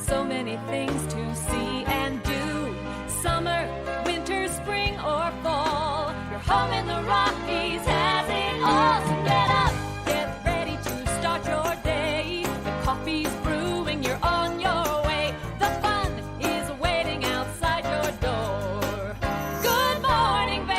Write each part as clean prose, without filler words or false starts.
So many things to see and do. Summer, winter, spring, or fall. Your home in the Rockies has it all. So get up, get ready to start your day. The coffee's brewing, you're on your way. The fun is waiting outside your door. Good morning, Vail.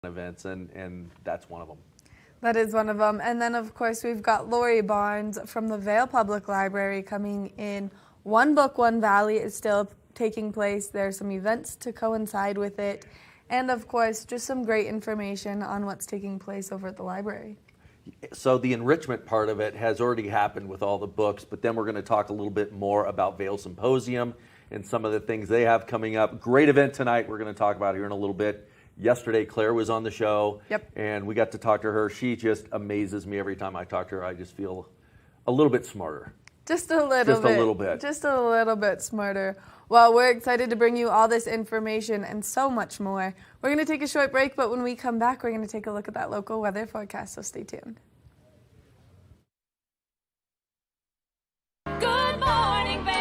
Events, and that's one of them. That is one of them. And then, of course, we've got Lori Barnes from the Vail Public Library coming in. One Book, One Valley is still taking place. There are some events to coincide with it. And, of course, just some great information on what's taking place over at the library. So the enrichment part of it has already happened with all the books, but then we're going to talk a little bit more about Vail Symposium and some of the things they have coming up. Great event tonight we're going to talk about here in a little bit. Yesterday, Claire was on the show, and we got to talk to her. She just amazes me every time I talk to her. I just feel a little bit smarter. Just a little bit. Just a little bit smarter. Well, we're excited to bring you all this information and so much more. We're going to take a short break, but when we come back, we're going to take a look at that local weather forecast, so stay tuned. Good morning, Vail.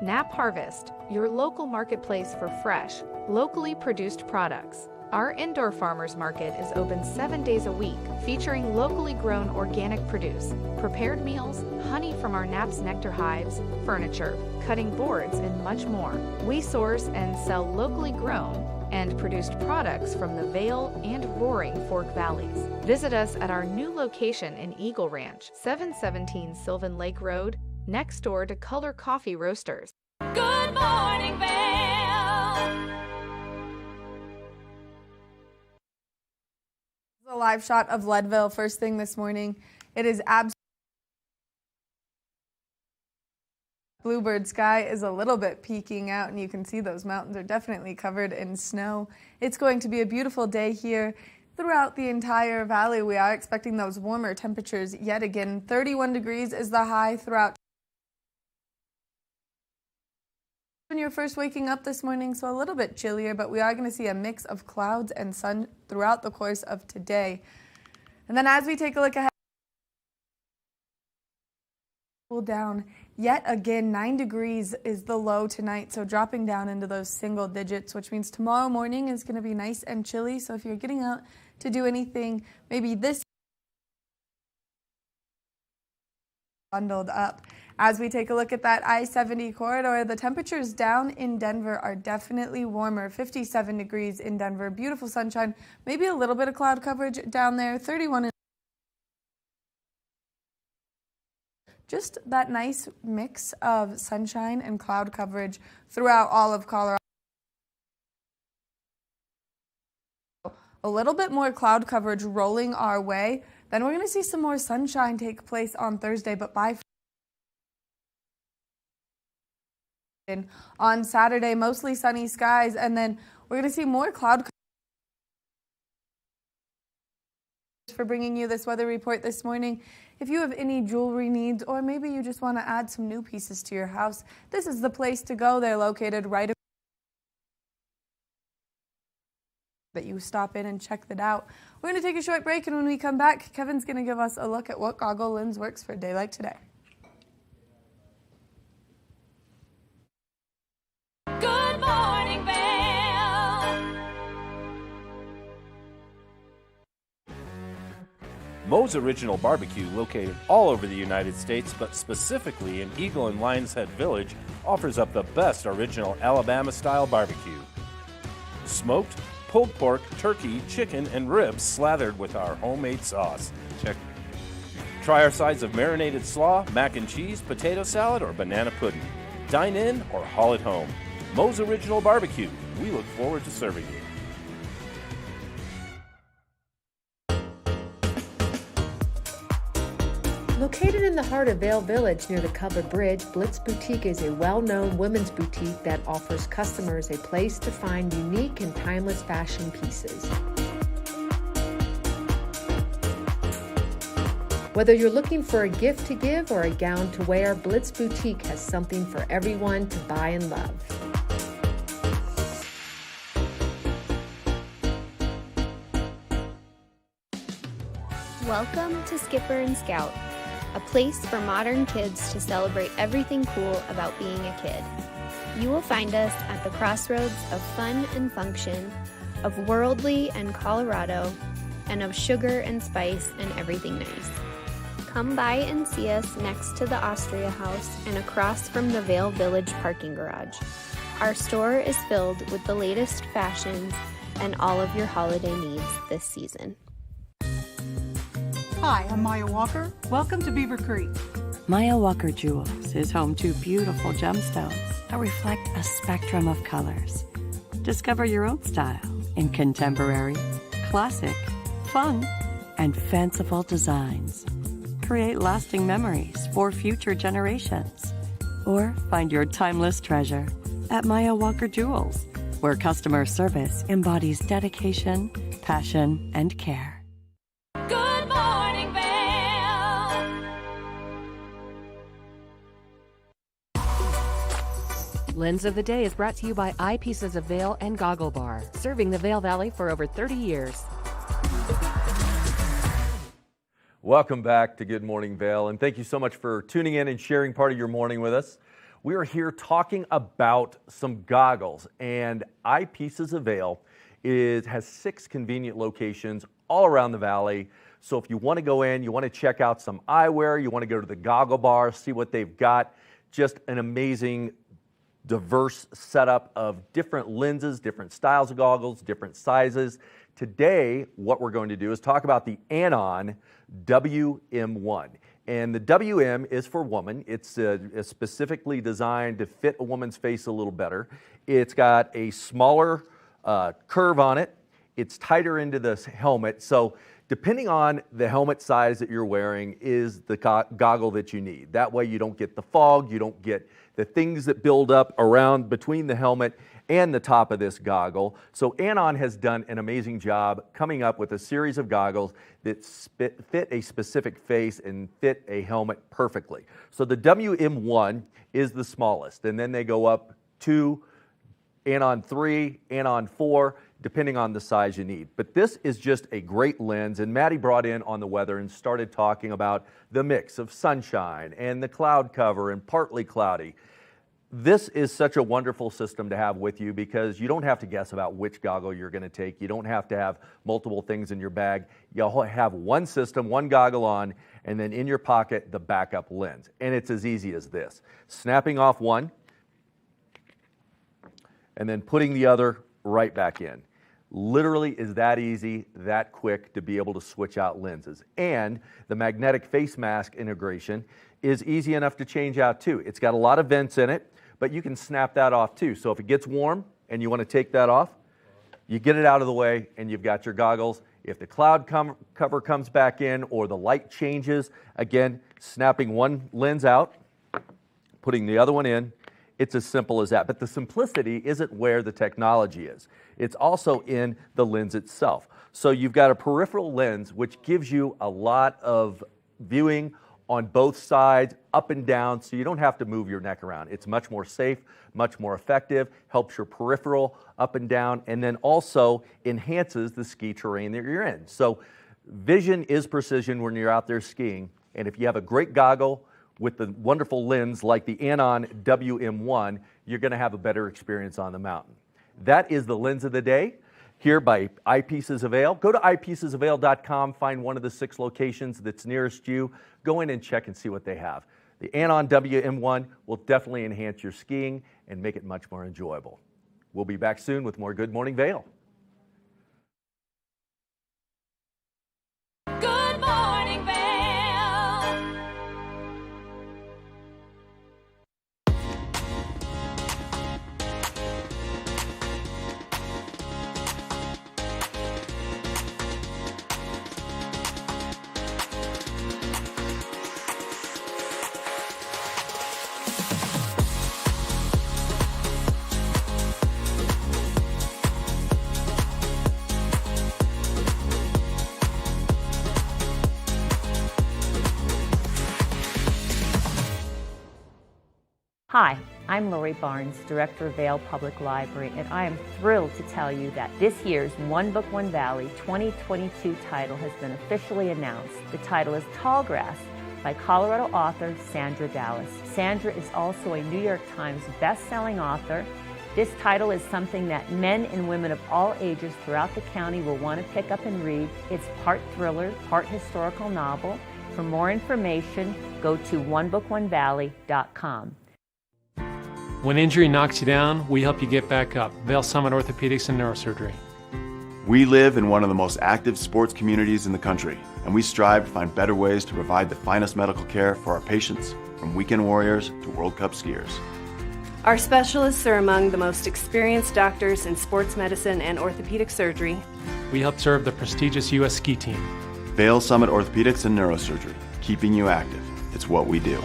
Nap Harvest, your local marketplace for fresh, locally produced products. Our indoor farmers market is open 7 days a week, featuring locally grown organic produce, prepared meals, honey from our Nap's nectar hives, furniture, cutting boards, and much more. We source and sell locally grown and produced products from the Vail and Roaring Fork Valleys. Visit us at our new location in Eagle Ranch, 717 Sylvan Lake Road, next door to Color Coffee Roasters. Good morning, Vail. A live shot of Leadville first thing this morning. It is absolutely bluebird sky is a little bit peeking out, and you can see those mountains are definitely covered in snow. It's going to be a beautiful day here throughout the entire valley. We are expecting those warmer temperatures yet again. 31 degrees is the high throughout. When you're first waking up this morning, so a little bit chillier, but we are going to see a mix of clouds and sun throughout the course of today. And then as we take a look ahead, cool down yet again. 9 degrees is the low tonight, so dropping down into those single digits, which means tomorrow morning is going to be nice and chilly. So if you're getting out to do anything, maybe this bundled up. As we take a look at that I-70 corridor, the temperatures down in Denver are definitely warmer. 57 degrees in Denver, beautiful sunshine, maybe a little bit of cloud coverage down there. 31. Just that nice mix of sunshine and cloud coverage throughout all of Colorado. A little bit more cloud coverage rolling our way. Then we're going to see some more sunshine take place on Thursday, but by on Saturday, mostly sunny skies, and then we're going to see more cloud coverage. For bringing you this weather report this morning. If you have any jewelry needs, or maybe you just want to add some new pieces to your house, this is the place to go. They're located right that you stop in and check that out. We're going to take a short break, and when we come back, Kevin's going to give us a look at what goggle lens works for a day like today. Good morning, Vail. Moe's Original Barbecue, located all over the United States, but specifically in Eagle and Lions Head Village, offers up the best original Alabama-style barbecue. Smoked, pulled pork, turkey, chicken, and ribs slathered with our homemade sauce. Try our sides of marinated slaw, mac and cheese, potato salad, or banana pudding. Dine in or haul it home. Moe's Original Barbecue. We look forward to serving you. Located in the heart of Vail Village near the Covered Bridge, Blitz Boutique is a well-known women's boutique that offers customers a place to find unique and timeless fashion pieces. Whether you're looking for a gift to give or a gown to wear, Blitz Boutique has something for everyone to buy and love. Welcome to Skipper and Scout, a place for modern kids to celebrate everything cool about being a kid. You will find us at the crossroads of fun and function, of worldly and Colorado, and of sugar and spice and everything nice. Come by and see us next to the Austria House and across from the Vail Village parking garage. Our store is filled with the latest fashions and all of your holiday needs this season. Hi, I'm Maya Walker. Welcome to Beaver Creek. Maya Walker Jewels is home to beautiful gemstones that reflect a spectrum of colors. Discover your own style in contemporary, classic, fun, and fanciful designs. Create lasting memories for future generations. Or find your timeless treasure at Maya Walker Jewels, where customer service embodies dedication, passion, and care. Good morning, Vail. Lens of the Day is brought to you by Eyepieces of Vail and Goggle Bar, serving the Vail Valley for over 30 years. Welcome back to Good Morning Vail, and thank you so much for tuning in and sharing part of your morning with us. We are here talking about some goggles, and Eyepieces of Vail has 6 convenient locations all around the valley. So if you want to go in, you want to check out some eyewear, you want to go to the goggle bar, see what they've got, just an amazing, diverse setup of different lenses, different styles of goggles, different sizes. Today, what we're going to do is talk about the Anon WM1. And the WM is for woman. It's specifically designed to fit a woman's face a little better. It's got a smaller curve on it. It's tighter into the helmet. So depending on the helmet size that you're wearing is the goggle that you need. That way you don't get the fog, you don't get the things that build up around between the helmet and the top of this goggle. So Anon has done an amazing job coming up with a series of goggles that fit a specific face and fit a helmet perfectly. So the WM1 is the smallest, and then they go up to Anon 3, Anon 4, depending on the size you need. But this is just a great lens, and Maddie brought in on the weather and started talking about the mix of sunshine and the cloud cover and partly cloudy. This is such a wonderful system to have with you because you don't have to guess about which goggle you're going to take. You don't have to have multiple things in your bag. You'll have one system, one goggle on, and then in your pocket, the backup lens. And it's as easy as this. Snapping off one, and then putting the other right back in. Literally is that easy, that quick to be able to switch out lenses. And the magnetic face mask integration is easy enough to change out too. It's got a lot of vents in it, but you can snap that off too. So if it gets warm and you want to take that off, you get it out of the way and you've got your goggles. If the cloud cover comes back in or the light changes, again, snapping one lens out, putting the other one in, it's as simple as that. But the simplicity isn't where the technology is. It's also in the lens itself. So you've got a peripheral lens, which gives you a lot of viewing on both sides, up and down, so you don't have to move your neck around. It's much more safe, much more effective, helps your peripheral up and down, and then also enhances the ski terrain that you're in. So vision is precision when you're out there skiing, and if you have a great goggle with the wonderful lens like the Anon WM1, you're going to have a better experience on the mountain. That is the lens of the day here by Eyepieces of Vail. Go to eyepiecesofvail.com, find one of the 6 locations that's nearest you. Go in and check and see what they have. The Anon WM1 will definitely enhance your skiing and make it much more enjoyable. We'll be back soon with more Good Morning Vail. Good morning, Vail. Hi, I'm Lori Barnes, Director of Vail Public Library, and I am thrilled to tell you that this year's One Book, One Valley 2022 title has been officially announced. The title is Tallgrass by Colorado author Sandra Dallas. Sandra is also a New York Times best-selling author. This title is something that men and women of all ages throughout the county will want to pick up and read. It's part thriller, part historical novel. For more information, go to onebookonevalley.com. When injury knocks you down, we help you get back up. Vail Summit Orthopedics and Neurosurgery. We live in one of the most active sports communities in the country, and we strive to find better ways to provide the finest medical care for our patients, from weekend warriors to World Cup skiers. Our specialists are among the most experienced doctors in sports medicine and orthopedic surgery. We help serve the prestigious U.S. ski team. Vail Summit Orthopedics and Neurosurgery, keeping you active. It's what we do.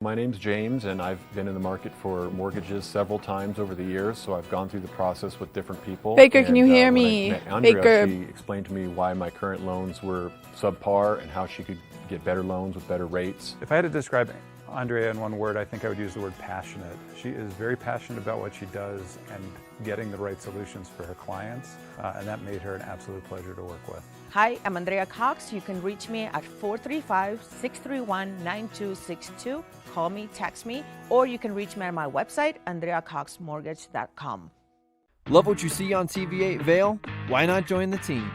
My name's James, and I've been in the market for mortgages several times over the years, so I've gone through the process with different people. Baker, can you hear me? Andrea, she explained to me why my current loans were subpar and how she could get better loans with better rates. If I had to describe Andrea in one word, I think I would use the word passionate. She is very passionate about what she does, and getting the right solutions for her clients, and that made her an absolute pleasure to work with. Hi, I'm Andrea Cox. You can reach me at 435-631-9262. Call me, text me, or you can reach me at my website, andreacoxmortgage.com. Love what you see on TV8 Vail? Why not join the team?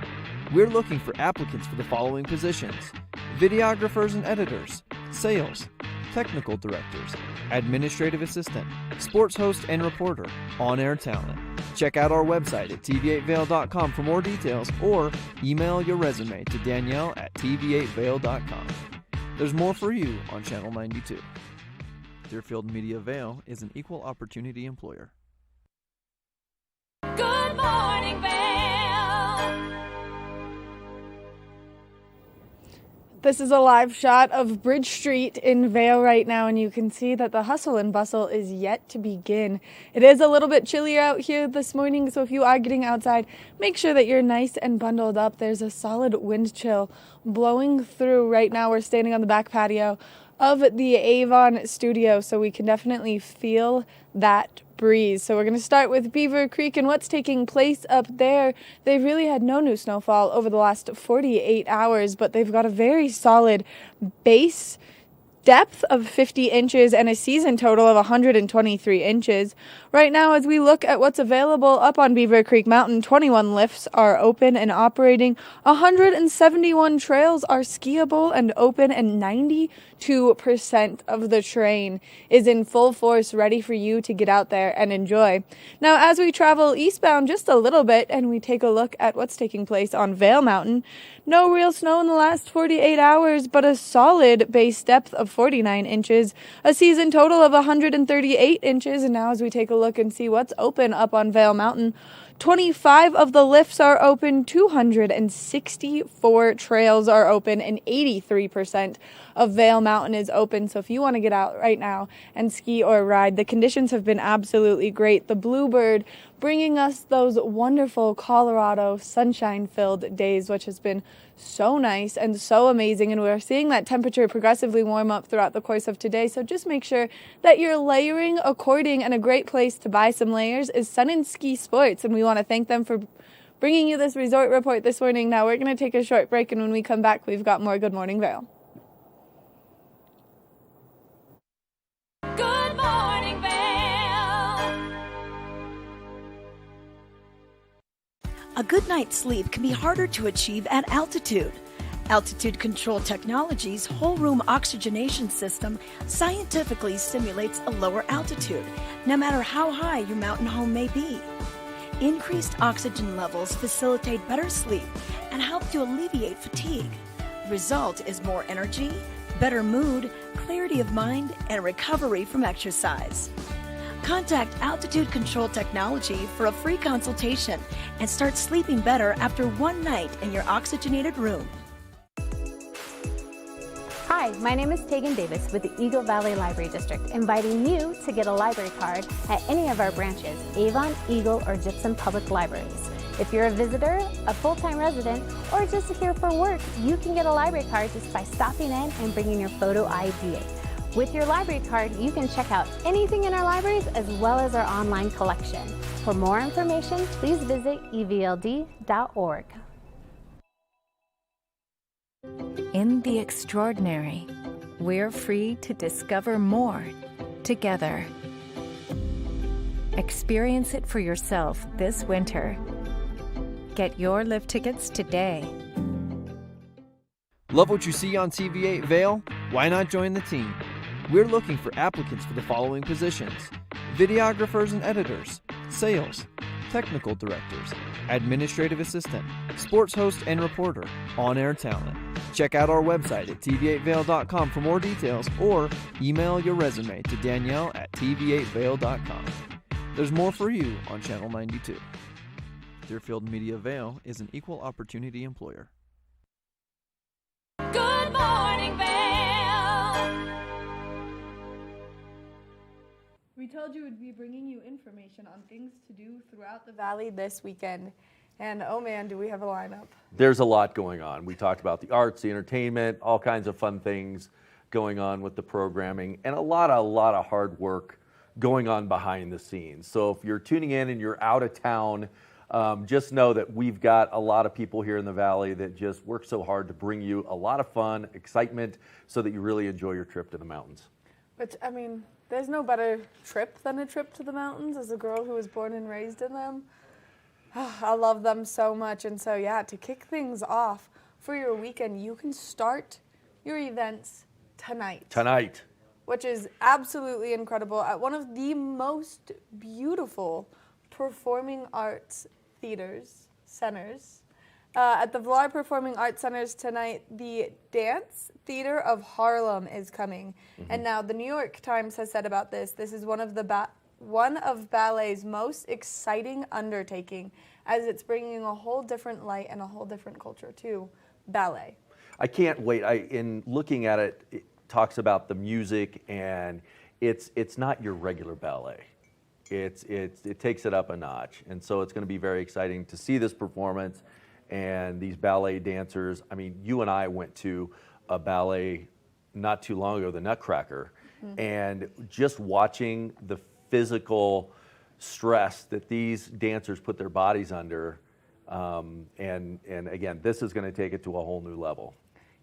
We're looking for applicants for the following positions: videographers and editors, sales, technical directors, administrative assistant, sports host and reporter, on-air talent. Check out our website at tv8vail.com for more details, or email your resume to Danielle at tv8vail.com. There's more for you on Channel 92. Deerfield Media Vail is an equal opportunity employer. Good morning, Vail. This is a live shot of Bridge Street in Vail right now, and you can see that the hustle and bustle is yet to begin. It is a little bit chillier out here this morning, so if you are getting outside, make sure that you're nice and bundled up. There's a solid wind chill blowing through right now. We're standing on the back patio of the Avon studio, so we can definitely feel that breeze. So we're going to start with Beaver Creek and what's taking place up there. They've really had no new snowfall over the last 48 hours, but they've got a very solid base depth of 50 inches and a season total of 123 inches. Right now, as we look at what's available up on Beaver Creek Mountain, 21 lifts are open and operating, 171 trails are skiable and open, and 92% of the terrain is in full force, ready for you to get out there and enjoy. Now, as we travel eastbound just a little bit and we take a look at what's taking place on Vail Mountain, no real snow in the last 48 hours, but a solid base depth of 49 inches, a season total of 138 inches. And now as we take a look and see what's open up on Vail Mountain, 25 of the lifts are open, 264 trails are open, and 83% of Vail Mountain is open. So if you want to get out right now and ski or ride, the conditions have been absolutely great. The Bluebird bringing us those wonderful Colorado sunshine-filled days, which has been so nice and so amazing. And we're seeing that temperature progressively warm up throughout the course of today. So just make sure that you're layering according, and a great place to buy some layers is Sun and Ski Sports. And we want to thank them for bringing you this resort report this morning. Now we're going to take a short break, and when we come back, we've got more Good Morning Vail. Good morning, Vail. A good night's sleep can be harder to achieve at altitude. Altitude Control Technology's whole room oxygenation system scientifically simulates a lower altitude, no matter how high your mountain home may be. Increased oxygen levels facilitate better sleep and help to alleviate fatigue. The result is more energy, better mood, clarity of mind, and recovery from exercise. Contact Altitude Control Technology for a free consultation and start sleeping better after one night in your oxygenated room. Hi, my name is Tegan Davis with the Eagle Valley Library District, inviting you to get a library card at any of our branches, Avon, Eagle, or Gypsum Public Libraries. If you're a visitor, a full-time resident, or just here for work, you can get a library card just by stopping in and bringing your photo ID. With your library card, you can check out anything in our libraries as well as our online collection. For more information, please visit evld.org. In the extraordinary, we're free to discover more together. Experience it for yourself this winter. Get your lift tickets today. Love what you see on TV8 Vail? Why not join the team? We're looking for applicants for the following positions: videographers and editors, sales, technical directors, administrative assistant, sports host and reporter, on-air talent. Check out our website at tv8vail.com for more details, or email your resume to Danielle at tv8vail.com. There's more for you on Channel 92. Deerfield Media Vail is an equal opportunity employer. Good morning, Vail. We told you we'd be bringing you information on things to do throughout the valley this weekend. And oh man, do we have a lineup. There's a lot going on. We talked about the arts, the entertainment, all kinds of fun things going on with the programming, and a lot of hard work going on behind the scenes. So if you're tuning in and you're out of town, just know that we've got a lot of people here in the Valley that just work so hard to bring you a lot of fun, excitement, so that you really enjoy your trip to the mountains. Which, I mean, there's no better trip than a trip to the mountains as a girl who was born and raised in them. I love them so much. And so, yeah, to kick things off for your weekend, you can start your events tonight. Which is absolutely incredible at one of the most beautiful performing arts centers. At the Vail Performing Arts Centers tonight, the Dance Theater of Harlem is coming. And now the New York Times has said about this is one of ballet's most exciting undertaking, as it's bringing a whole different light and a whole different culture to ballet. I can't wait. In looking at it, it talks about the music, and it's not your regular ballet. It takes it up a notch, and so it's going to be very exciting to see this performance and these ballet dancers. I mean, you and I went to a ballet not too long ago, the Nutcracker, and just watching the physical stress that these dancers put their bodies under, and again, this is going to take it to a whole new level.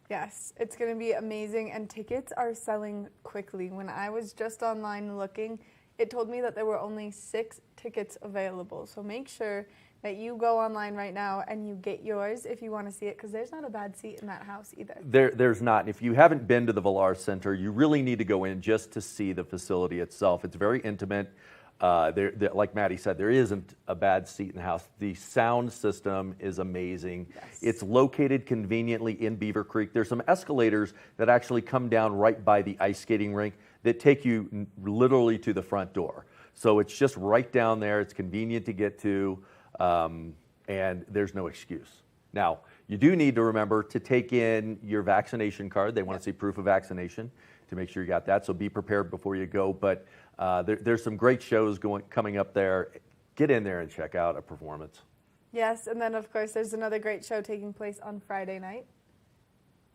Yes, it's going to be amazing, and tickets are selling quickly. When I was just online looking, it told me that there were only 6 tickets available. So make sure that you go online right now and you get yours if you want to see it, because there's not a bad seat in that house either. There's not. If you haven't been to the Vail Center, you really need to go in just to see the facility itself. It's very intimate. Like Maddie said, there isn't a bad seat in the house. The sound system is amazing. Yes. It's located conveniently in Beaver Creek. There's some escalators that actually come down right by the ice skating rink that take you literally to the front door. So it's just right down there. It's convenient to get to, and there's no excuse. Now, you do need to remember to take in your vaccination card. They want to see proof of vaccination to make sure you got that. So be prepared before you go. But there's some great shows coming up there. Get in there and check out a performance. Yes, and then of course there's another great show taking place on Friday night.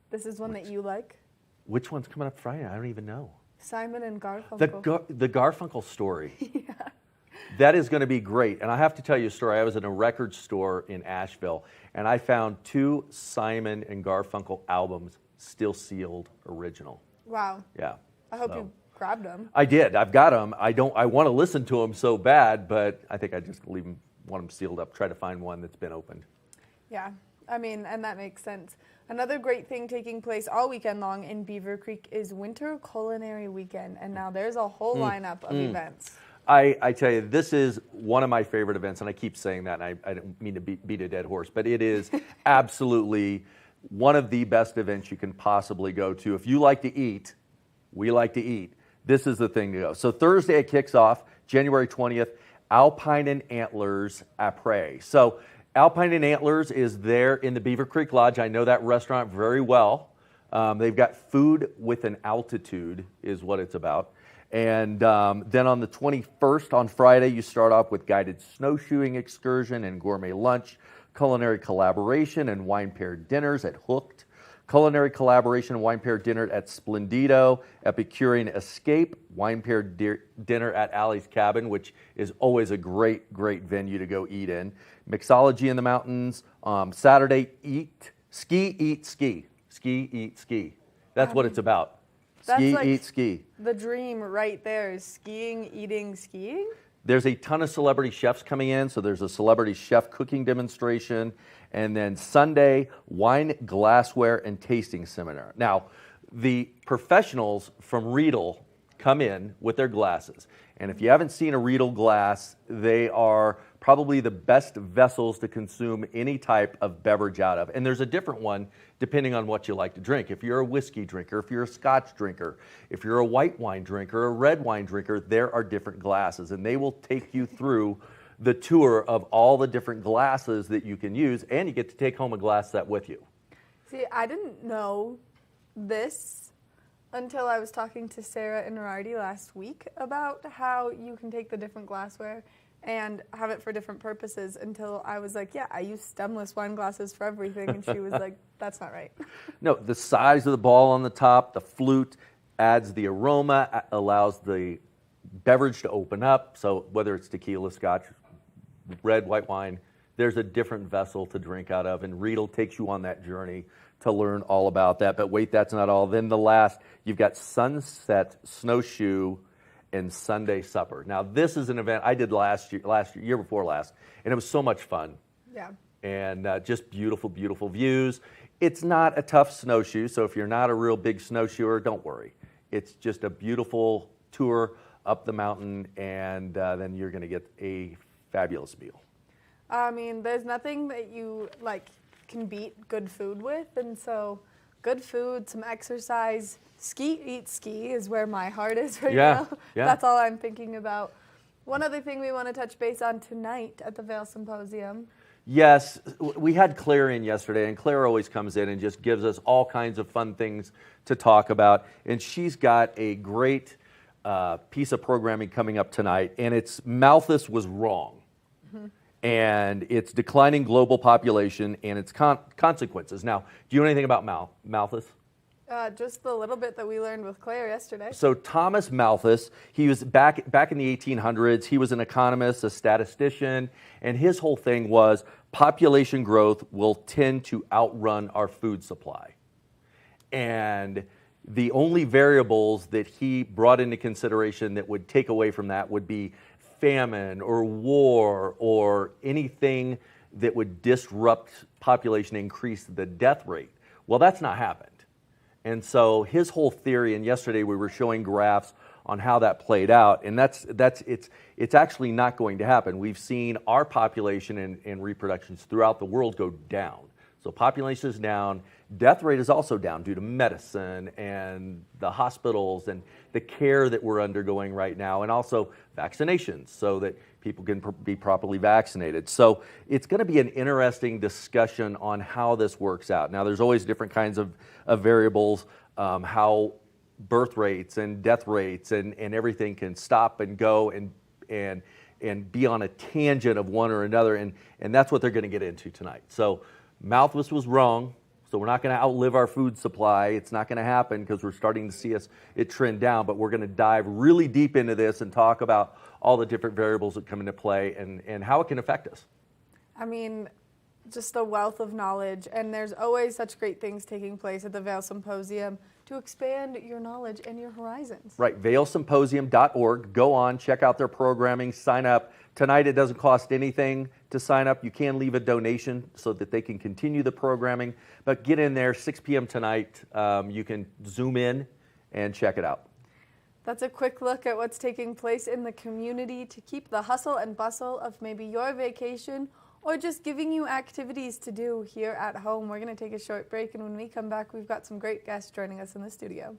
This is one that you like. Which one's coming up Friday? I don't even know. Simon and Garfunkel. The Garfunkel story. Yeah. That is going to be great. And I have to tell you a story. I was in a record store in Asheville, and I found 2 Simon and Garfunkel albums, still sealed, original. Wow. Yeah. I hope you grabbed them. I did. I've got them. I want to listen to them so bad, but I think I just want them sealed up, try to find one that's been opened. Yeah. I mean, and that makes sense. Another great thing taking place all weekend long in Beaver Creek is Winter Culinary Weekend, and now there's a whole lineup of events. I tell you, this is one of my favorite events, and I keep saying that, and I don't mean to beat a dead horse, but it is absolutely one of the best events you can possibly go to. If you like to eat, we like to eat, this is the thing to go. So Thursday it kicks off, January 20th, Alpine and Antlers Après. So Alpine and Antlers is there in the Beaver Creek Lodge. I know that restaurant very well. They've got food with an altitude is what it's about. And then on the 21st, on Friday, you start off with guided snowshoeing excursion and gourmet lunch, culinary collaboration and wine paired dinners at Hooked, culinary collaboration and wine paired dinner at Splendido, Epicurean Escape, wine paired dinner at Allie's Cabin, which is always a great, great venue to go eat in. Mixology in the mountains. Saturday, ski, eat, ski. Ski, eat, ski. That's what it's about. Ski, like eat, ski. The dream right there is skiing, eating, skiing. There's a ton of celebrity chefs coming in, so there's a celebrity chef cooking demonstration. And then Sunday, wine, glassware, and tasting seminar. Now, the professionals from Riedel come in with their glasses. And if you haven't seen a Riedel glass, they are probably the best vessels to consume any type of beverage out of. And there's a different one depending on what you like to drink. If you're a whiskey drinker, if you're a scotch drinker, if you're a white wine drinker, a red wine drinker, there are different glasses. And they will take you through the tour of all the different glasses that you can use, and you get to take home a glass set with you. See, I didn't know this until I was talking to Sarah and Narardi last week about how you can take the different glassware and have it for different purposes, until I was like, yeah, I use stemless wine glasses for everything. And she was like, that's not right. No, the size of the ball on the top, the flute adds the aroma, allows the beverage to open up. So whether it's tequila, scotch, red, white wine, there's a different vessel to drink out of, and Riedel takes you on that journey to learn all about that. But wait, that's not all. Then the last, you've got Sunset Snowshoe and Sunday Supper. Now this is an event I did year before last, and it was so much fun. Yeah. And just beautiful, beautiful views. It's not a tough snowshoe, so if you're not a real big snowshoer, don't worry. It's just a beautiful tour up the mountain, and then you're going to get a fabulous meal. I mean, there's nothing that you can beat good food with, and so good food, some exercise, eat ski is where my heart is right now. Yeah. That's all I'm thinking about. One other thing we want to touch base on tonight at the Vail Symposium. Yes, we had Claire in yesterday, and Claire always comes in and just gives us all kinds of fun things to talk about, and she's got a great piece of programming coming up tonight, and it's Malthus was wrong. Mm-hmm. And it's declining global population and its consequences. Now, do you know anything about Malthus? Just the little bit that we learned with Claire yesterday. So Thomas Malthus, he was back in the 1800s. He was an economist, a statistician, and his whole thing was population growth will tend to outrun our food supply. And the only variables that he brought into consideration that would take away from that would be famine or war or anything that would disrupt population, increase the death rate. Well, that's not happened. And so his whole theory, and yesterday we were showing graphs on how that played out, and it's actually not going to happen. We've seen our population and reproductions throughout the world go down. So population is down, death rate is also down due to medicine and the hospitals and the care that we're undergoing right now, and also vaccinations so that people can be properly vaccinated. So it's going to be an interesting discussion on how this works out. Now, there's always different kinds of variables, how birth rates and death rates and everything can stop and go and be on a tangent of one or another, and that's what they're going to get into tonight. So Malthus was wrong. So we're not going to outlive our food supply. It's not going to happen because we're starting to see it trend down, but we're going to dive really deep into this and talk about all the different variables that come into play and how it can affect us. I mean, just a wealth of knowledge, and there's always such great things taking place at the Vail Symposium to expand your knowledge and your horizons. Right, vailsymposium.org. Go on, check out their programming, sign up. Tonight it doesn't cost anything to sign up. You can leave a donation so that they can continue the programming, but get in there, 6 p.m. tonight. You can zoom in and check it out. That's a quick look at what's taking place in the community to keep the hustle and bustle of maybe your vacation or just giving you activities to do here at home. We're going to take a short break, and when we come back, we've got some great guests joining us in the studio.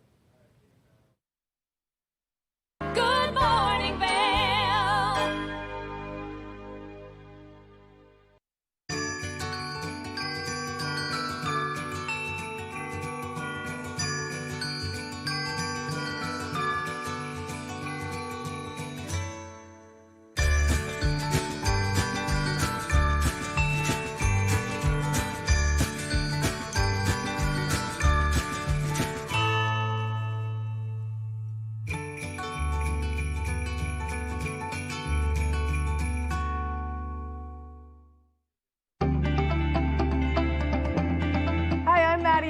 Good morning, Vail.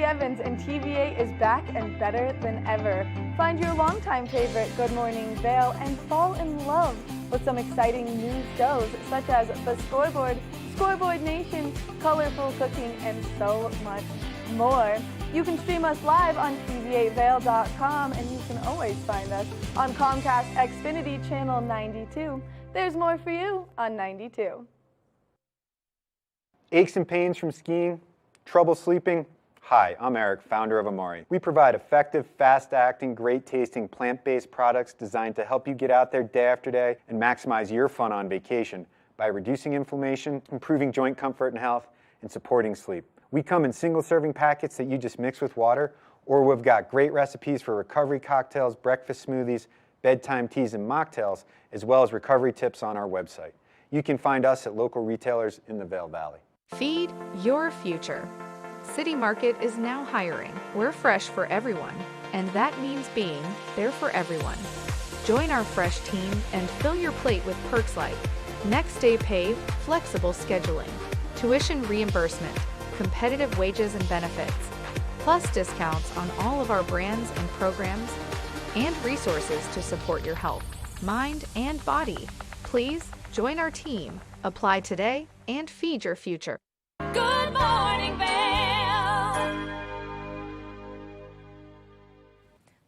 Evans, and TVA is back and better than ever. Find your longtime favorite Good Morning Vail and fall in love with some exciting new shows such as The Scoreboard, Scoreboard Nation, Colorful Cooking, and so much more. You can stream us live on tva8vail.com, and you can always find us on Comcast Xfinity Channel 92. There's more for you on 92. Aches and pains from skiing? Trouble sleeping? Hi, I'm Eric, founder of Amari. We provide effective, fast-acting, great-tasting, plant-based products designed to help you get out there day after day and maximize your fun on vacation by reducing inflammation, improving joint comfort and health, and supporting sleep. We come in single-serving packets that you just mix with water, or we've got great recipes for recovery cocktails, breakfast smoothies, bedtime teas, and mocktails, as well as recovery tips on our website. You can find us at local retailers in the Vail Valley. Feed your future. City Market is now hiring. We're fresh for everyone, and that means being there for everyone. Join our fresh team and fill your plate with perks like next day pay, flexible scheduling, tuition reimbursement, competitive wages and benefits, plus discounts on all of our brands and programs, and resources to support your health, mind, and body. Please join our team, apply today, and feed your future. Good morning, Vail.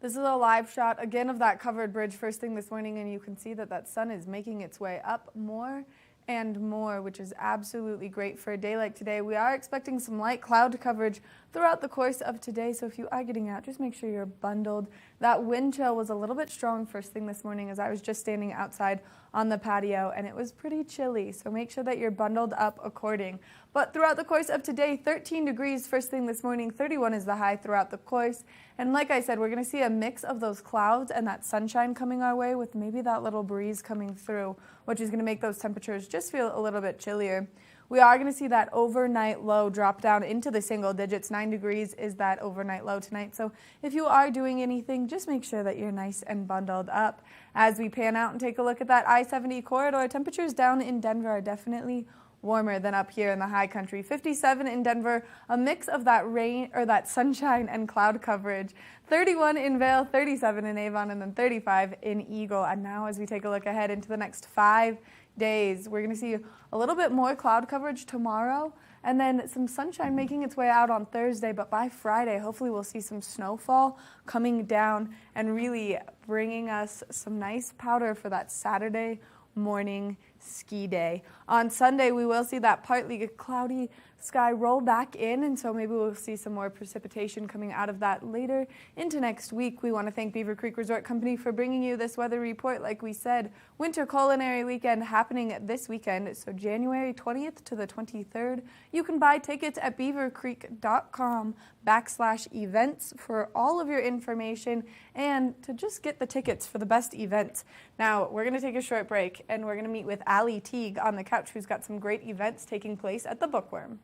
This is a live shot again of that covered bridge first thing this morning, and you can see that sun is making its way up more and more, which is absolutely great for a day like today. We are expecting some light cloud coverage throughout the course of today, so if you are getting out, just make sure you're bundled. That wind chill was a little bit strong first thing this morning as I was just standing outside on the patio, and it was pretty chilly, so make sure that you're bundled up according. But throughout the course of today, 13 degrees first thing this morning, 31 is the high throughout the course. And like I said, we're going to see a mix of those clouds and that sunshine coming our way with maybe that little breeze coming through, which is going to make those temperatures just feel a little bit chillier. We are going to see that overnight low drop down into the single digits. 9 degrees is that overnight low tonight. So if you are doing anything, just make sure that you're nice and bundled up. As we pan out and take a look at that I-70 corridor, temperatures down in Denver are definitely warmer than up here in the high country. 57 in Denver, a mix of that rain or that sunshine and cloud coverage. 31 in Vail, 37 in Avon, and then 35 in Eagle. And now as we take a look ahead into the next 5 days, we're going to see a little bit more cloud coverage tomorrow and then some sunshine making its way out on Thursday. But by Friday, hopefully we'll see some snowfall coming down and really bringing us some nice powder for that Saturday morning ski day. On Sunday, we will see that partly cloudy sky roll back in, and so maybe we'll see some more precipitation coming out of that later into next week. We want to thank Beaver Creek Resort Company for bringing you this weather report. Like we said, Winter Culinary Weekend happening this weekend, so January 20th to the 23rd. You can buy tickets at beavercreek.com/events for all of your information and to just get the tickets for the best events. Now, we're going to take a short break, and we're going to meet with Allie Teague on the couch, who's got some great events taking place at the Bookworm.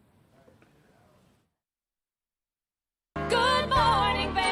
Good morning, Vail.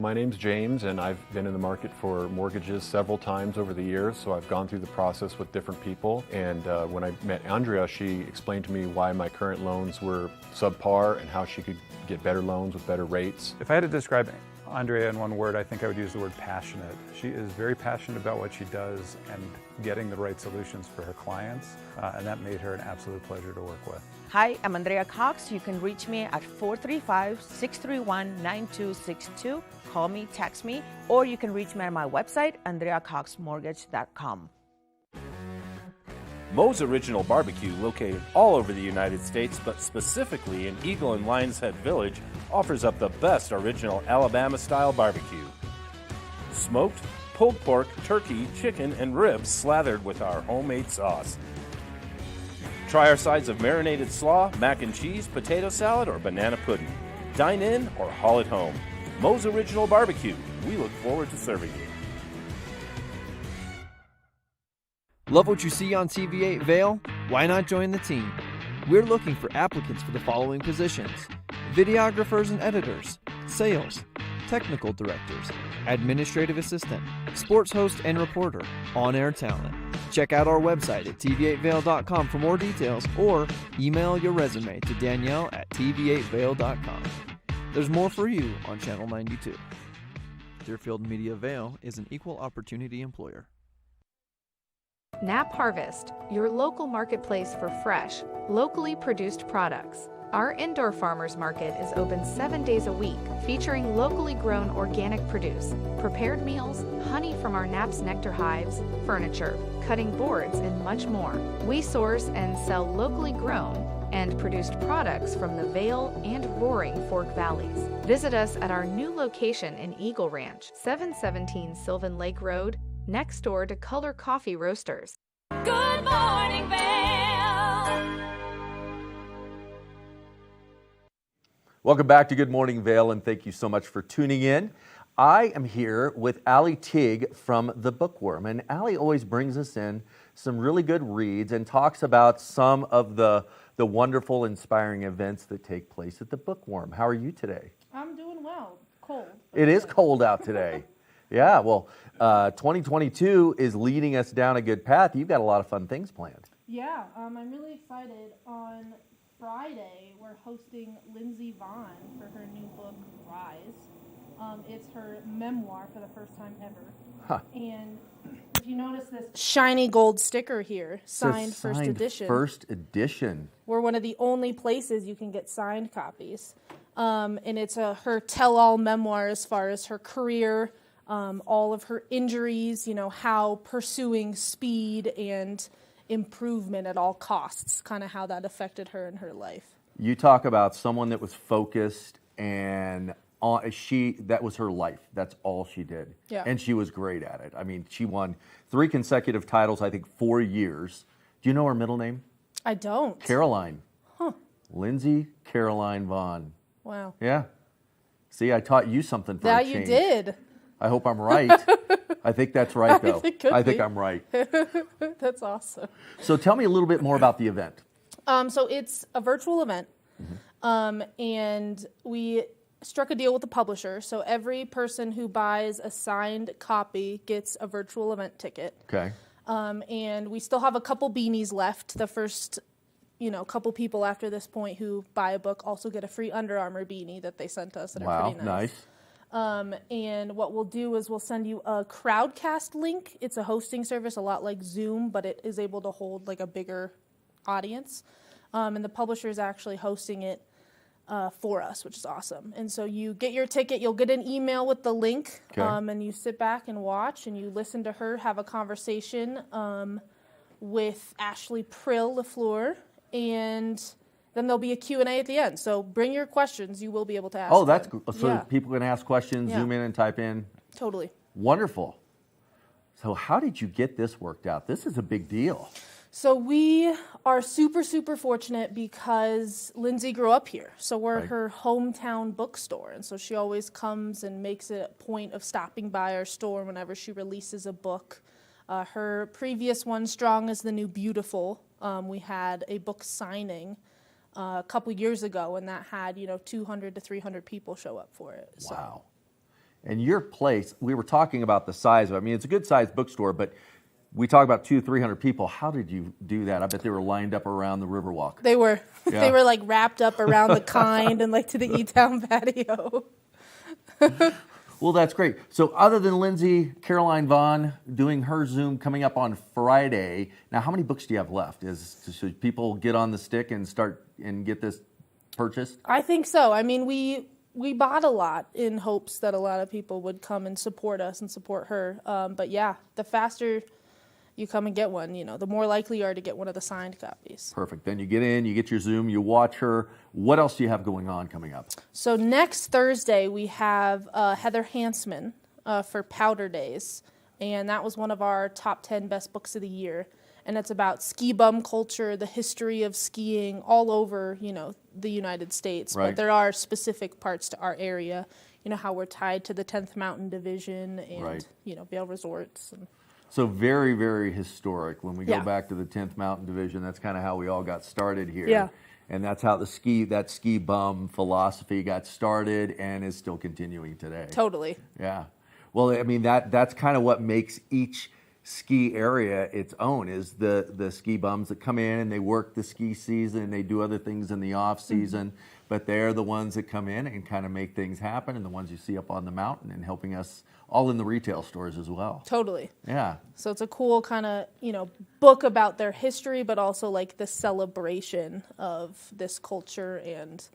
My name's James, and I've been in the market for mortgages several times over the years, so I've gone through the process with different people. And when I met Andrea, she explained to me why my current loans were subpar and how she could get better loans with better rates. If I had to describe Andrea in one word, I think I would use the word passionate. She is very passionate about what she does and getting the right solutions for her clients, and that made her an absolute pleasure to work with. Hi, I'm Andrea Cox. You can reach me at 435-631-9262. Call me, text me, or you can reach me on my website, andreacoxmortgage.com. Moe's Original Barbecue, located all over the United States, but specifically in Eagle and Lions Head Village, offers up the best original Alabama-style barbecue. Smoked, pulled pork, turkey, chicken, and ribs slathered with our homemade sauce. Try our sides of marinated slaw, mac and cheese, potato salad, or banana pudding. Dine in or haul it home. Moe's Original Barbecue. We look forward to serving you. Love what you see on TV8 Vail? Why not join the team? We're looking for applicants for the following positions: videographers and editors, sales, technical directors, administrative assistant, sports host and reporter, on-air talent. Check out our website at tv8vail.com for more details, or email your resume to Danielle at tv8vail.com. There's more for you on Channel 92. Deerfield Media Vail is an equal opportunity employer. Knapp Harvest, your local marketplace for fresh, locally produced products. Our indoor farmers market is open 7 days a week, featuring locally grown organic produce, prepared meals, honey from our Knapp's nectar hives, furniture, cutting boards, and much more. We source and sell locally grown and produced products from the Vail and Roaring Fork Valleys. Visit us at our new location in Eagle Ranch, 717 Sylvan Lake Road, next door to Color Coffee Roasters. Good morning, Vail. Welcome back to Good Morning Vail, and thank you so much for tuning in. I am here with Allie Teague from The Bookworm, and Allie always brings us in some really good reads and talks about some of the wonderful, inspiring events that take place at The Bookworm. How are you today? I'm doing well. cold. It is cold out today. Yeah, well, 2022 is leading us down a good path. You've got a lot of fun things planned. Yeah, I'm really excited. On Friday, we're hosting Lindsay Vaughn for her new book, Rise. It's her memoir for the first time ever. Huh. And if you notice this shiny gold sticker here, signed first edition. First edition. We're one of the only places you can get signed copies. And it's her tell-all memoir as far as her career, all of her injuries, how pursuing speed and improvement at all costs, kind of how that affected her in her life. You talk about someone that was focused and that was her life. That's all she did. Yeah. And she was great at it. I mean, she won 3 consecutive titles, I think 4 years. Do you know her middle name? I don't. Caroline. Huh. Lindsay Caroline Vaughn. Wow. Yeah. See, I taught you something for a That change. you did. I hope I'm right. I think that's right, though. I think I'm right. That's awesome. So tell me a little bit more about the event. So it's a virtual event, and we struck a deal with the publisher. So every person who buys a signed copy gets a virtual event ticket. Okay. And we still have a couple beanies left. The first, couple people after this point who buy a book also get a free Under Armour beanie that they sent us that are pretty nice. And what we'll do is we'll send you a Crowdcast link. It's a hosting service, a lot like Zoom, but it is able to hold like a bigger audience. And the publisher is actually hosting it for us, which is awesome. And so you get your ticket, you'll get an email with the link, and you sit back and watch, and you listen to her have a conversation with Ashley Prill LaFleur, and then there'll be a Q&A at the end. So bring your questions. You will be able to ask Oh, that's them. good. So Yeah. people can ask questions, Yeah. zoom in and type in. Totally. Wonderful. So how did you get this worked out? This is a big deal. So we are super, super fortunate because Lindsay grew up here. So we're her hometown bookstore. And so she always comes and makes it a point of stopping by our store whenever she releases a book. Her previous one, Strong as the New Beautiful, we had a book signing a couple years ago, and that had 200 to 300 people show up for it. So. Wow. And your place, we were talking about the size of it. I mean, it's a good-sized bookstore, but we talk about 200-300 people. How did you do that? I bet they were lined up around the Riverwalk. They were. Yeah. They were like wrapped up around the kind and like to the E-Town patio. Well, that's great. So other than Lindsay Caroline Vaughn doing her Zoom coming up on Friday, now how many books do you have left? Should people get on the stick and start and get this purchased? I think so. I mean, we bought a lot in hopes that a lot of people would come and support us and support her. But yeah, the faster you come and get one, the more likely you are to get one of the signed copies. Perfect. Then you get in, you get your Zoom, you watch her. What else do you have going on coming up? So next Thursday, we have Heather Hansman for Powder Days. And that was one of our top 10 best books of the year. And it's about ski bum culture, the history of skiing all over, the United States. Right. But there are specific parts to our area, how we're tied to the 10th Mountain Division and, Vail Resorts. And So very, very historic. When we go Yeah. back to the 10th Mountain Division, that's kind of how we all got started here. Yeah. And that's how that ski bum philosophy got started and is still continuing today. Totally. Yeah. Well, I mean, that's kind of what makes each ski area its own, is the ski bums that come in and they work the ski season and they do other things in the off season, but they're the ones that come in and kind of make things happen, and the ones you see up on the mountain and helping us all in the retail stores as well. Totally. Yeah. So it's a cool kind of, book about their history, but also like the celebration of this culture and,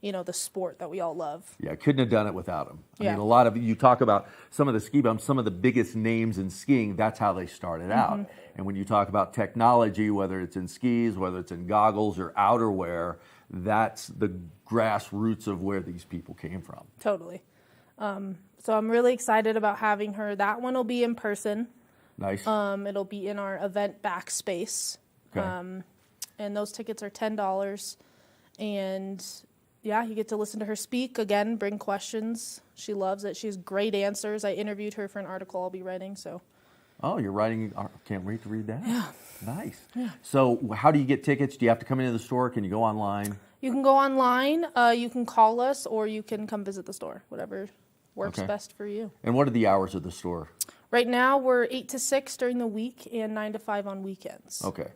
the sport that we all love. Yeah, couldn't have done it without them. I Yeah. mean, a lot of, you talk about some of the ski bums, some of the biggest names in skiing, that's how they started out. And when you talk about technology, whether it's in skis, whether it's in goggles or outerwear, that's the grassroots of where these people came from. Totally. So I'm really excited about having her. That one will be in person. Nice. It'll be in our event backspace. Okay. And those tickets are $10. And yeah, you get to listen to her speak. Again, bring questions. She loves it. She has great answers. I interviewed her for an article I'll be writing. So. Oh, you're writing. Can't wait to read that. Yeah. Nice. Yeah. So how do you get tickets? Do you have to come into the store? Can you go online? You can go online. You can call us, or you can come visit the store. Whatever works best for you. And what are the hours of the store? Right now, we're 8 to 6 during the week and 9 to 5 on weekends. Okay.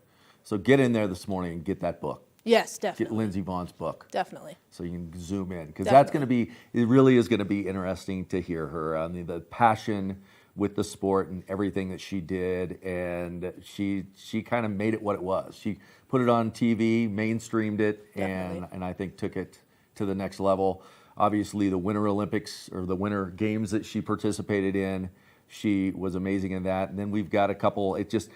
So get in there this morning and get that book. Yes, definitely. Get Lindsey Vaughn's book. Definitely. So you can zoom in. Because that's going to be, it really is going to be interesting to hear her. I mean, the passion with the sport and everything that she did. And she kind of made it what it was. She put it on TV, mainstreamed it, and I think took it to the next level. Obviously, the Winter Olympics or the Winter Games that she participated in, she was amazing in that. And then we've got a couple, it just,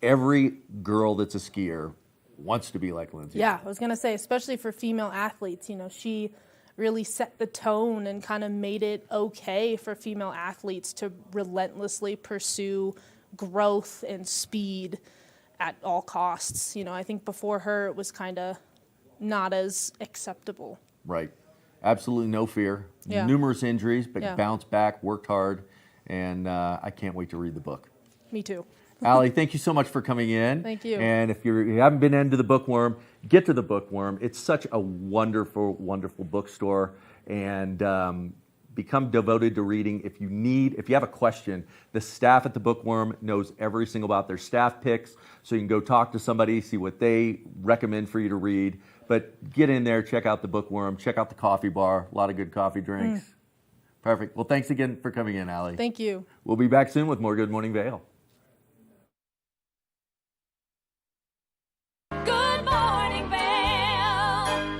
every girl that's a skier wants to be like Lindsey. Yeah, I was going to say, especially for female athletes, you know, she really set the tone and kind of made it okay for female athletes to relentlessly pursue growth and speed at all costs. You know, I think before her it was kind of not as acceptable. Right. Absolutely no fear. Yeah. Numerous injuries, but bounced back, worked hard, and I can't wait to read the book. Me too. Allie, thank you so much for coming in. Thank you. And if you haven't been into the Bookworm, get to the Bookworm. It's such a wonderful, wonderful bookstore, and become devoted to reading. If you have a question, the staff at the Bookworm knows every single about their staff picks, so you can go talk to somebody, see what they recommend for you to read. But get in there, check out the Bookworm, check out the coffee bar, a lot of good coffee drinks. Perfect. Well, thanks again for coming in, Allie. Thank you. We'll be back soon with more Good Morning Vail. Good morning, Vail.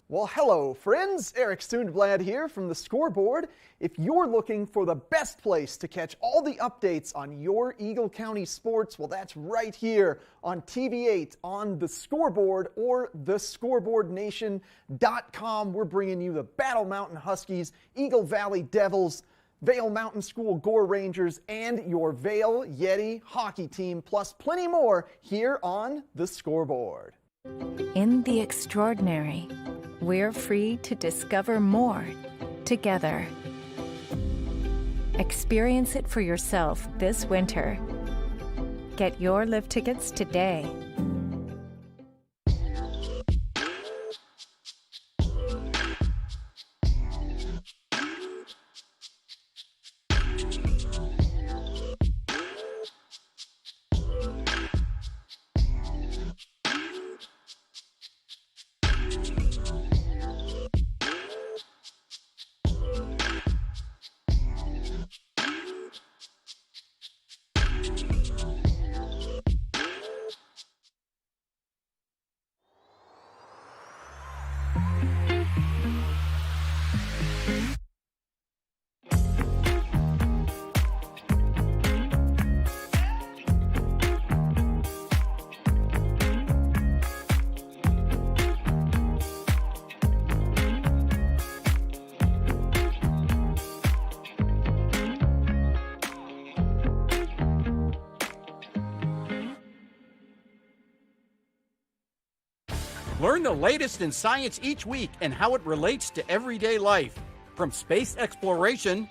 Well, hello, friends. Eric Stundblad here from the Scoreboard. If you're looking for the best place to catch all the updates on your Eagle County sports, well, that's right here on TV8 on the Scoreboard or thescoreboardnation.com. We're bringing you the Battle Mountain Huskies, Eagle Valley Devils, Vail Mountain School Gore Rangers, and your Vail Yeti hockey team, plus plenty more here on the Scoreboard. In the extraordinary, we're free to discover more together. Experience it for yourself this winter. Get your lift tickets today. Learn the latest in science each week and how it relates to everyday life. From space exploration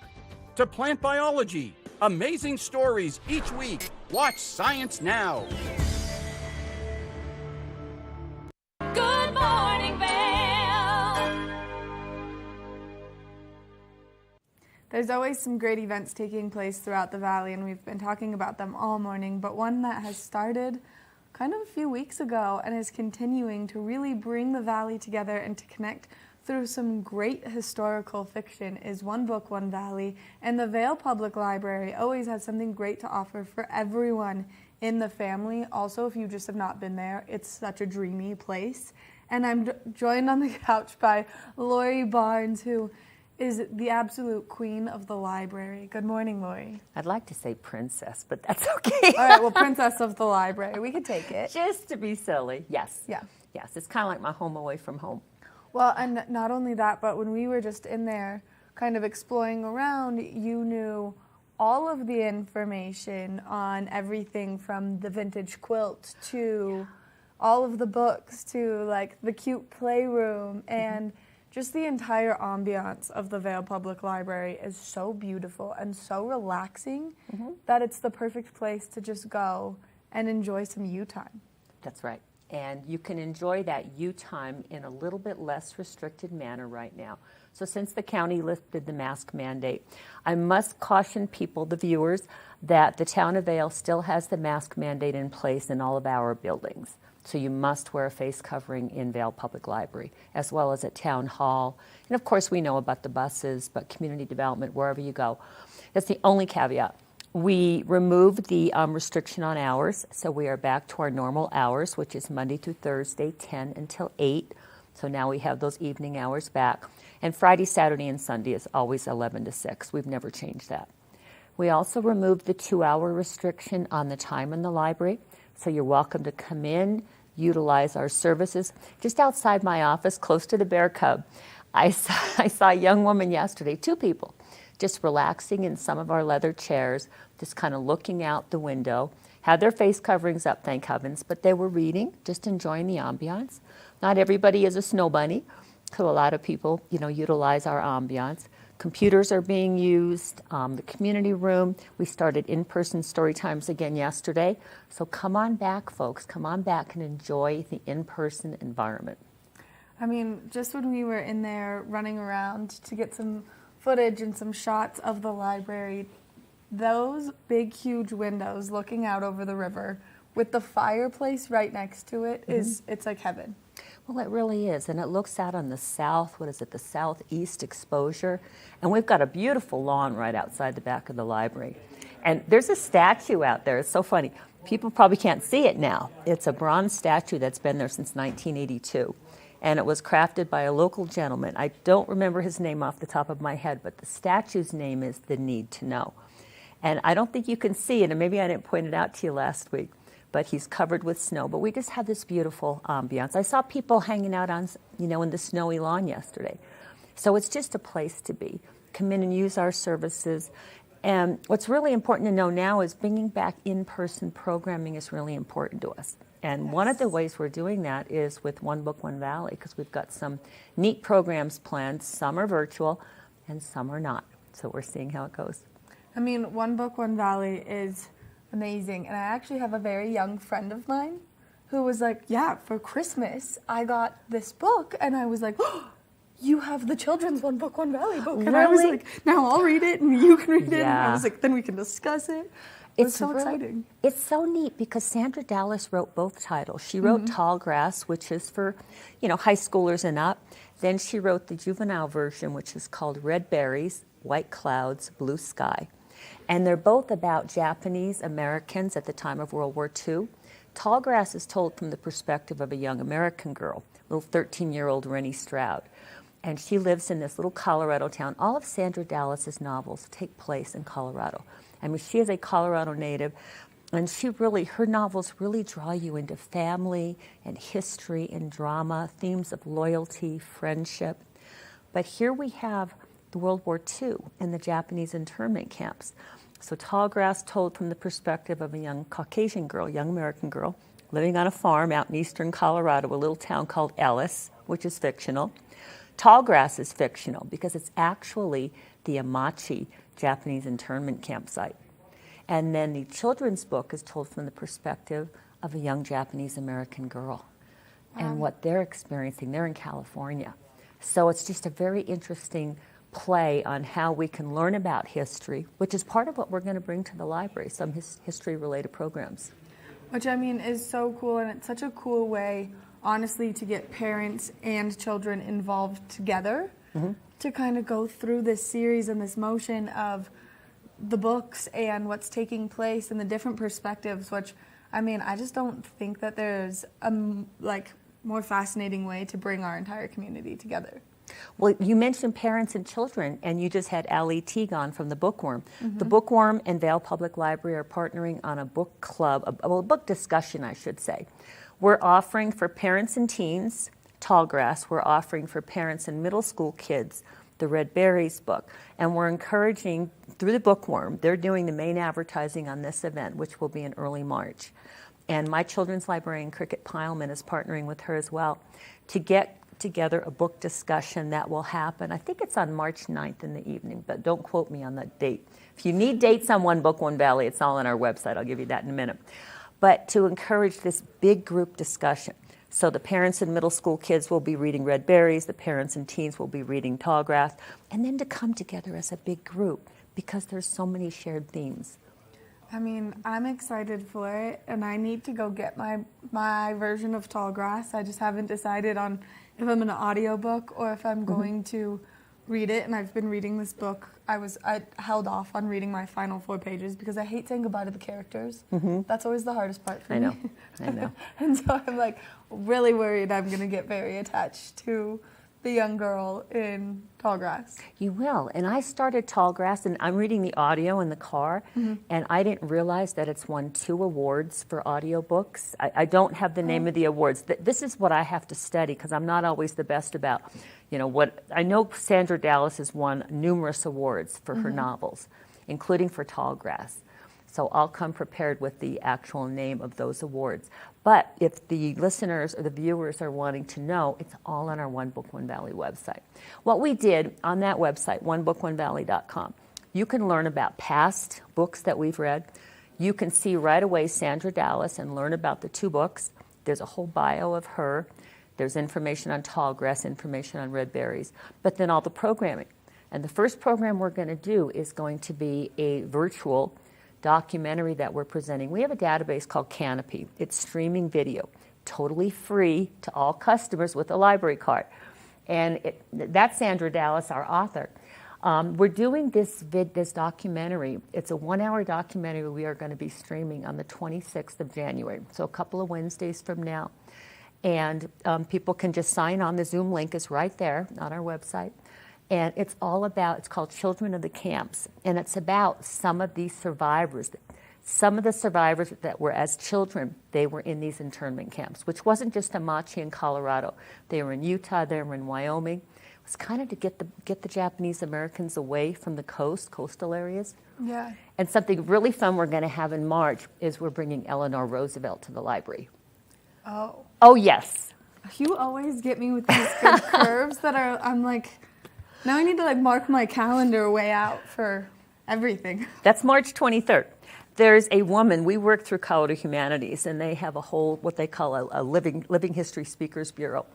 to plant biology. Amazing stories each week. Watch Science Now. Good morning, Vail. There's always some great events taking place throughout the valley, and we've been talking about them all morning, but one that has started kind of a few weeks ago and is continuing to really bring the valley together and to connect through some great historical fiction is One Book, One Valley. And the Vail Public Library always has something great to offer for everyone in the family. Also, if you just have not been there, it's such a dreamy place. And I'm joined on the couch by Lori Barnes, who is the absolute queen of the library. Good morning, Lori. I'd like to say princess, but that's okay. All right, well, princess of the library. We could take it. Just to be silly. Yes. Yeah. Yes, it's kind of like my home away from home. Well, and not only that, but when we were just in there kind of exploring around, you knew all of the information on everything from the vintage quilt to all of the books to like the cute playroom, and just the entire ambiance of the Vail Public Library is so beautiful and so relaxing that it's the perfect place to just go and enjoy some you time. That's right. And you can enjoy that you time in a little bit less restricted manner right now. So since the county lifted the mask mandate, I must caution people, the viewers, that the town of Vail still has the mask mandate in place in all of our buildings. So you must wear a face covering in Vail Public Library, as well as at Town Hall. And of course, we know about the buses, but community development, wherever you go. That's the only caveat. We removed the restriction on hours, so we are back to our normal hours, which is Monday through Thursday, 10 until 8. So now we have those evening hours back. And Friday, Saturday, and Sunday is always 11 to 6. We've never changed that. We also removed the 2-hour restriction on the time in the library. So you're welcome to come in, utilize our services. Just outside my office, close to the Bear Cub, I saw a young woman yesterday, 2 people, just relaxing in some of our leather chairs, just kind of looking out the window, had their face coverings up, thank heavens, but they were reading, just enjoying the ambiance. Not everybody is a snow bunny, so a lot of people, utilize our ambiance. Computers are being used, the community room. We started in-person story times again yesterday. So come on back, folks. Come on back and enjoy the in-person environment. I mean, just when we were in there running around to get some footage and some shots of the library, those big, huge windows looking out over the river with the fireplace right next to it, it's like heaven. Well, it really is, and it looks out on the the southeast exposure, and we've got a beautiful lawn right outside the back of the library. And there's a statue out there. It's so funny. People probably can't see it now. It's a bronze statue that's been there since 1982, and it was crafted by a local gentleman. I don't remember his name off the top of my head, but the statue's name is The Need to Know. And I don't think you can see it, and maybe I didn't point it out to you last week, but he's covered with snow. But we just have this beautiful ambiance. I saw people hanging out on, in the snowy lawn yesterday. So it's just a place to be. Come in and use our services. And what's really important to know now is bringing back in-person programming is really important to us. And one of the ways we're doing that is with One Book, One Valley, because we've got some neat programs planned. Some are virtual and some are not. So we're seeing how it goes. I mean, One Book, One Valley is amazing. And I actually have a very young friend of mine who was like, yeah, for Christmas, I got this book. And I was like, oh, you have the children's One Book, One Valley book. And really? I was like, now I'll read it and you can read it. Yeah. And I was like, then we can discuss it. It's so exciting. It's so neat because Sandra Dallas wrote both titles. She wrote Tall Grass, which is for, high schoolers and up. Then she wrote the juvenile version, which is called Red Berries, White Clouds, Blue Sky. And they're both about Japanese Americans at the time of World War II. Tall Grass is told from the perspective of a young American girl, little 13-year-old Rennie Stroud. And she lives in this little Colorado town. All of Sandra Dallas's novels take place in Colorado. I mean, she is a Colorado native, and her novels really draw you into family and history and drama, themes of loyalty, friendship. But here we have the World War II and the Japanese internment camps. So Tall Grass told from the perspective of a young Caucasian girl, young American girl, living on a farm out in eastern Colorado, a little town called Ellis, which is fictional. Tall Grass is fictional because it's actually the Amachi Japanese internment campsite. And then the children's book is told from the perspective of a young Japanese American girl and what they're experiencing. They're in California. So it's just a very interesting play on how we can learn about history, which is part of what we're going to bring to the library, some history-related programs. Which, I mean, is so cool, and it's such a cool way, honestly, to get parents and children involved together to kind of go through this series and this motion of the books and what's taking place and the different perspectives, which, I mean, I just don't think that there's a, more fascinating way to bring our entire community together. Well, you mentioned parents and children, and you just had Ali Teagon from the Bookworm. The Bookworm and Vail Public Library are partnering on a book club, a book discussion, I should say. We're offering for parents and teens, Tall Grass. We're offering for parents and middle school kids, the Red Berries book. And we're encouraging, through the Bookworm, they're doing the main advertising on this event, which will be in early March. And my children's librarian, Cricket Pileman, is partnering with her as well to get together a book discussion that will happen. I think it's on March 9th in the evening, but don't quote me on that date. If you need dates on One Book, One Valley, it's all on our website. I'll give you that in a minute. but to encourage this big group discussion. So the parents and middle school kids will be reading Red Berries, the parents and teens will be reading Tallgrass, and then to come together as a big group because there's so many shared themes. I mean, I'm excited for it, and I need to go get my version of Tallgrass. I just haven't decided on if I'm an audiobook or if I'm going to read it, and I've been reading this book. I held off on reading my final 4 pages because I hate saying goodbye to the characters. That's always the hardest part for me. I know. And so I'm like really worried I'm going to get very attached to the young girl in Tallgrass. You will. And I started Tallgrass, and I'm reading the audio in the car, and I didn't realize that it's won 2 awards for audiobooks. I don't have the name of the awards. This is what I have to study because I'm not always the best about, what. I know Sandra Dallas has won numerous awards for her novels, including for Tallgrass. So I'll come prepared with the actual name of those awards. But if the listeners or the viewers are wanting to know, it's all on our One Book, One Valley website. What we did on that website, onebookonevalley.com, you can learn about past books that we've read. You can see right away Sandra Dallas and learn about the 2 books. There's a whole bio of her. There's information on Tallgrass, information on Red Berries, but then all the programming. And the first program we're going to do is going to be a virtual documentary that we're presenting. We have a database called Canopy. It's streaming video, totally free to all customers with a library card. And that's Sandra Dallas, our author. We're doing this documentary. It's a 1-hour documentary we are going to be streaming on the 26th of January, so a couple of Wednesdays from now. And people can just sign on. The Zoom link is right there on our website. And it's called Children of the Camps. And it's about some of these survivors. Some of the survivors that were as children, they were in these internment camps, which wasn't just Amache in Colorado. They were in Utah, they were in Wyoming. It was kind of to get the Japanese Americans away from the coastal areas. Yeah. And something really fun we're going to have in March is we're bringing Eleanor Roosevelt to the library. Oh. Oh, yes. You always get me with these good curves that I'm like, now I need to mark my calendar way out for everything. That's March 23rd. There's a woman, we work through Colorado Humanities, and they have a whole, what they call a living history speakers bureau.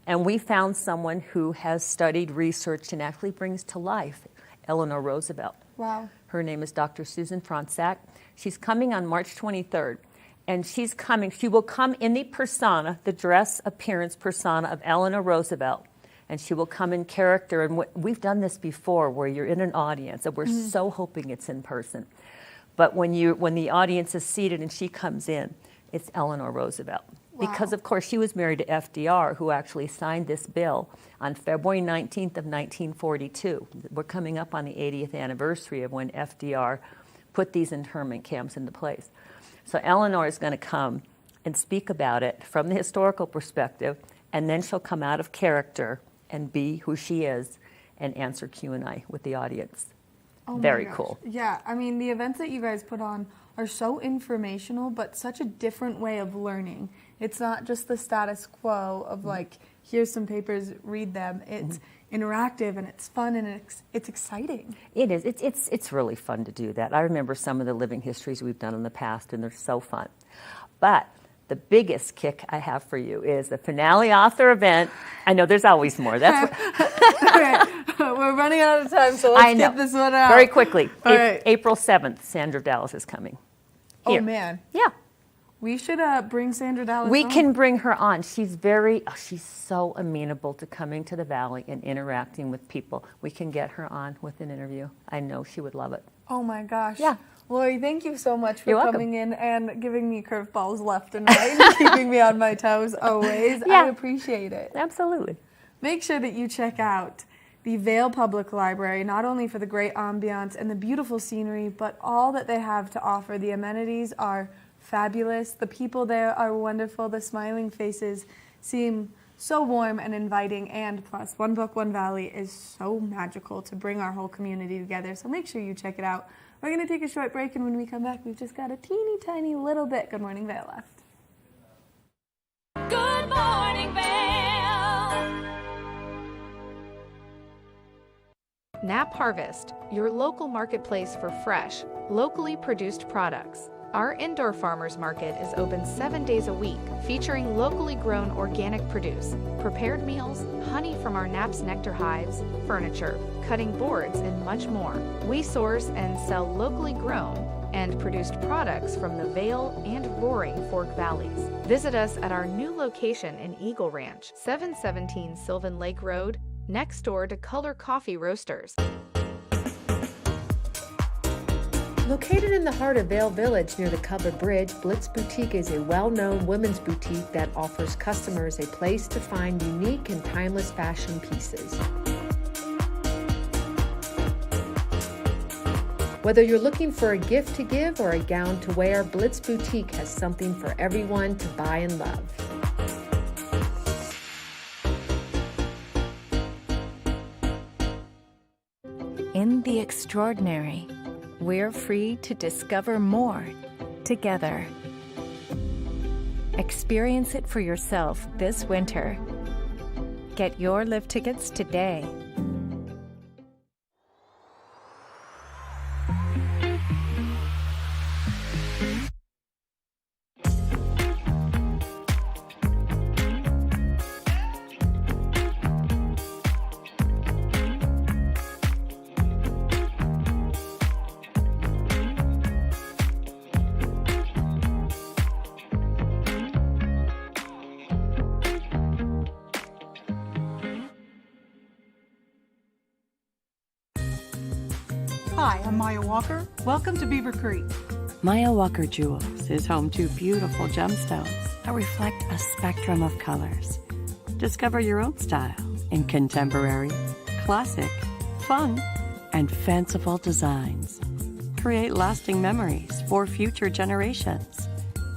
And we found someone who has studied, researched, and actually brings to life Eleanor Roosevelt. Wow. Her name is Dr. Susan Fronsack. She's coming on March 23rd. And she will come in the persona, the dress appearance persona of Eleanor Roosevelt. And she will come in character. And we've done this before where you're in an audience, and we're so hoping it's in person. But when the audience is seated and she comes in, it's Eleanor Roosevelt. Wow. Because, of course, she was married to FDR, who actually signed this bill on February 19th of 1942. We're coming up on the 80th anniversary of when FDR put these internment camps into place. So Eleanor is going to come and speak about it from the historical perspective, and then she'll come out of character and be who she is and answer Q&A with the audience. Oh Very cool. Yeah, I mean, the events that you guys put on are so informational, but such a different way of learning. It's not just the status quo of here's some papers, read them. It's interactive and it's fun and it's exciting. It is. It's really fun to do that. I remember some of the living histories we've done in the past, and they're so fun. But the biggest kick I have for you is the finale author event. I know there's always more. That's We're running out of time, so let's get this one out. Very quickly. Right. April 7th, Sandra Dallas is coming. Here. Oh, man. Yeah. We should bring Sandra Dallas We on. can bring her on. She's she's so amenable to coming to the Valley and interacting with people. We can get her on with an interview. I know she would love it. Oh, my gosh. Yeah. Lori, thank you so much for You're welcome. coming in and giving me curveballs left and right and keeping me on my toes always. Yeah. I appreciate it. Absolutely. Make sure that you check out the Vail Public Library, not only for the great ambiance and the beautiful scenery, but all that they have to offer. The amenities are fabulous. The people there are wonderful. The smiling faces seem so warm and inviting, and plus, One Book, One Valley is so magical to bring our whole community together, so make sure you check it out. We're going to take a short break, and when we come back, we've just got a teeny tiny little bit Good Morning Vail left. Good morning, Vail. Nap Harvest, your local marketplace for fresh, locally produced products. Our indoor farmers market is open 7 days a week, featuring locally grown organic produce, prepared meals, honey from our Naps nectar hives, furniture, cutting boards, and much more. We source and sell locally grown and produced products from the Vail and Roaring Fork Valleys. Visit us at our new location in Eagle Ranch, 717 Sylvan Lake Road, next door to Color Coffee Roasters. Located in the heart of Vail Village near the Covered Bridge, Blitz Boutique is a well-known women's boutique that offers customers a place to find unique and timeless fashion pieces. Whether you're looking for a gift to give or a gown to wear, Blitz Boutique has something for everyone to buy and love. In the extraordinary, we're free to discover more together. Experience it for yourself this winter. Get your lift tickets today. Hi, I'm Maya Walker. Welcome to Beaver Creek. Maya Walker Jewels is home to beautiful gemstones that reflect a spectrum of colors. Discover your own style in contemporary, classic, fun, and fanciful designs. Create lasting memories for future generations.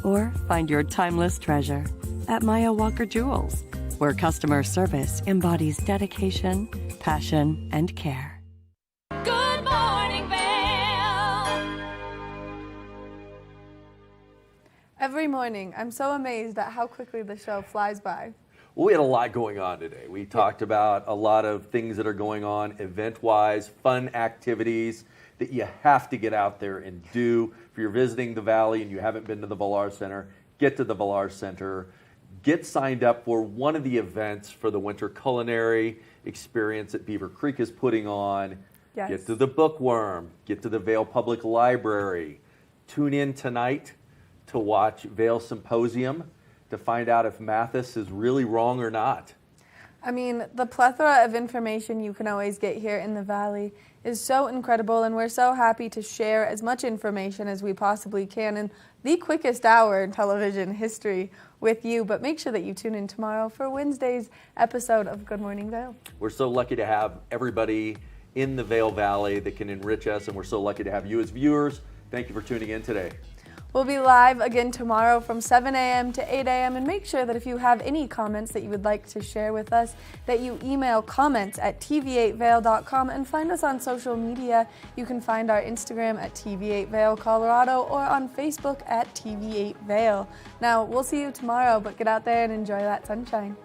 Or find your timeless treasure at Maya Walker Jewels, where customer service embodies dedication, passion, and care. Good morning, Vail. Every morning, I'm so amazed at how quickly the show flies by. Well, we had a lot going on today. We talked about a lot of things that are going on event-wise, fun activities that you have to get out there and do. If you're visiting the Valley and you haven't been to the Valar Center, get to the Valar Center. Get signed up for one of the events for the winter culinary experience that Beaver Creek is putting on. Yes. Get to the Bookworm. Get to the Vail Public Library. Tune in tonight to watch Vail Symposium to find out if Mathis is really wrong or not. I mean, the plethora of information you can always get here in the Valley is so incredible, and we're so happy to share as much information as we possibly can in the quickest hour in television history with you. But make sure that you tune in tomorrow for Wednesday's episode of Good Morning Vail. We're so lucky to have everybody in the Vail Valley that can enrich us, and we're so lucky to have you as viewers. Thank you for tuning in today. We'll be live again tomorrow from 7 a.m. to 8 a.m. And make sure that if you have any comments that you would like to share with us, that you email comments@tv8vail.com and find us on social media. You can find our Instagram at TV8Vail Colorado or on Facebook at TV8Vail. Now, we'll see you tomorrow, but get out there and enjoy that sunshine.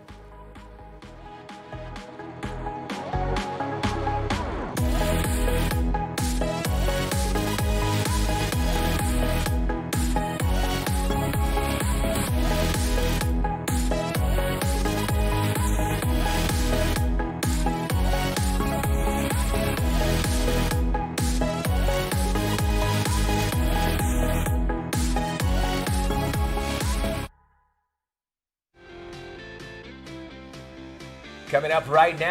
Coming up right now.